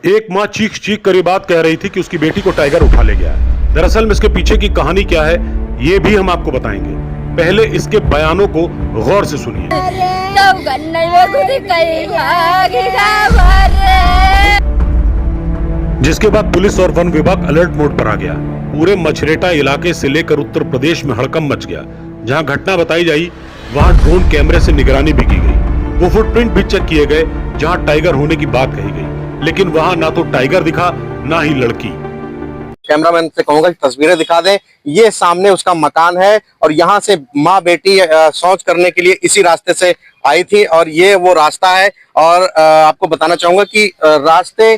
एक माँ चीख चीख कर ये बात कह रही थी कि उसकी बेटी को टाइगर उठा ले गया है। दरअसल में इसके पीछे की कहानी क्या है ये भी हम आपको बताएंगे। पहले इसके बयानों को गौर से सुनिए। जिसके बाद पुलिस और वन विभाग अलर्ट मोड पर आ गया। पूरे मछरेटा इलाके से लेकर उत्तर प्रदेश में हड़कंप मच गया। जहां घटना बताई जाई वहां ड्रोन कैमरे से निगरानी भी की गई। वो फुटप्रिंट भी चेक किए गए जहां टाइगर होने की बात कही गई, लेकिन वहां ना तो टाइगर दिखा ना ही लड़की। कैमरामैन से कहूंगा कि तस्वीरें दिखा दें। ये सामने उसका मकान है और यहाँ से माँ बेटी शौच करने के लिए इसी रास्ते से आई थी और ये वो रास्ता है। और आपको बताना चाहूंगा कि रास्ते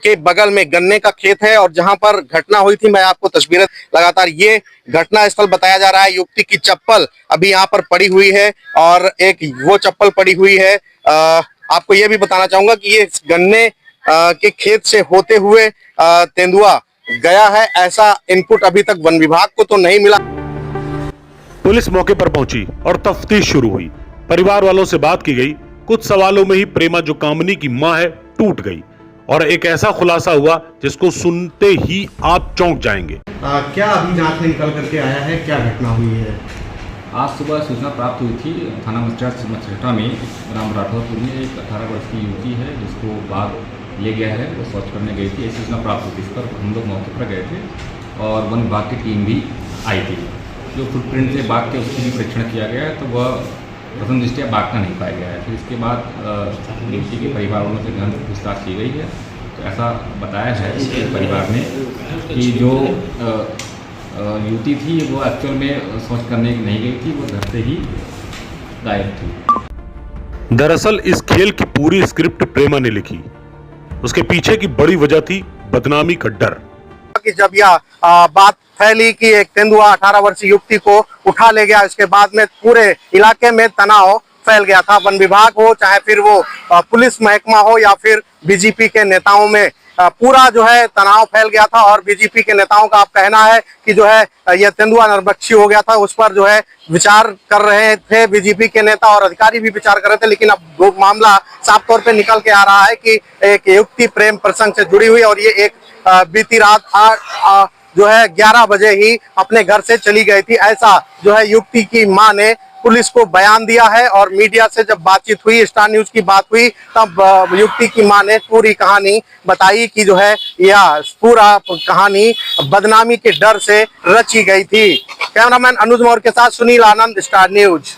के बगल में गन्ने का खेत है और जहां पर घटना हुई थी, मैं आपको तस्वीरें लगातार, ये घटना स्थल बताया जा रहा है। युवती की चप्पल अभी यहाँ पर पड़ी हुई है और एक वो चप्पल पड़ी हुई है। आपको ये भी बताना चाहूंगा कि ये गन्ने के खेत से होते हुए तेंदुआ गया है, ऐसा इनपुट अभी तक वन विभाग को तो नहीं मिला। पुलिस मौके पर पहुंची और तफ्तीश शुरू हुई। परिवार वालों से बात की गई। कुछ सवालों में ही प्रेमा जो कामनी की मां है टूट गई और एक ऐसा खुलासा हुआ जिसको सुनते ही आप चौंक जाएंगे। क्या अभी जांच में निकल करके आया है, क्या घटना हुई है? आज सुबह सूचना प्राप्त हुई थी थाना मछरेटा में ग्राम राठौरपुर में एक 18 वर्ष की युवती है जिसको बाघ ले गया है, वो शौच करने गई थी। ऐसी सूचना प्राप्त हुई थी। इस पर हम लोग मौके पर गए थे और वन विभाग की टीम भी आई थी। जो फुटप्रिंट से बाघ के उसकी भी परीक्षण किया गया है तो वह प्रथम दृष्टिया बाघ का नहीं पाया गया है। फिर इसके बाद युवती के परिवार वालों से गहन पूछताछ की गई है तो ऐसा बताया है उसके परिवार ने कि जो युवती थी वो एक्चुअल में शौच करने नहीं गई थी, वो घर से ही गायब थी। दरअसल इस खेल की पूरी स्क्रिप्ट प्रेमा ने लिखी। उसके पीछे की बड़ी वजह थी बदनामी का डर। कि जब यह बात फैली कि एक तेंदुआ 18 वर्षीय युवती को उठा ले गया, इसके बाद में पूरे इलाके में तनाव फैल गया था। वन विभाग हो चाहे फिर वो पुलिस महकमा हो या फिर बीजेपी के नेताओं में पूरा जो है तनाव फैल गया था। और बीजेपी के नेताओं का आप कहना है कि जो है यह तेंदुआ नरभक्षी हो गया था, उस पर जो है विचार कर रहे थे बीजेपी के नेता और अधिकारी भी विचार कर रहे थे। लेकिन अब वो मामला साफ तौर पे निकल के आ रहा है कि एक युवती प्रेम प्रसंग से जुड़ी हुई और ये एक बीती रात जो है 11 बजे ही अपने घर से चली गई थी, ऐसा जो है युवती की मां ने पुलिस को बयान दिया है। और मीडिया से जब बातचीत हुई, स्टार न्यूज की बात हुई, तब युवती की मां ने पूरी कहानी बताई कि जो है यह पूरा कहानी बदनामी के डर से रची गई थी। कैमरामैन अनुज मौर्य के साथ सुनील आनंद, स्टार न्यूज।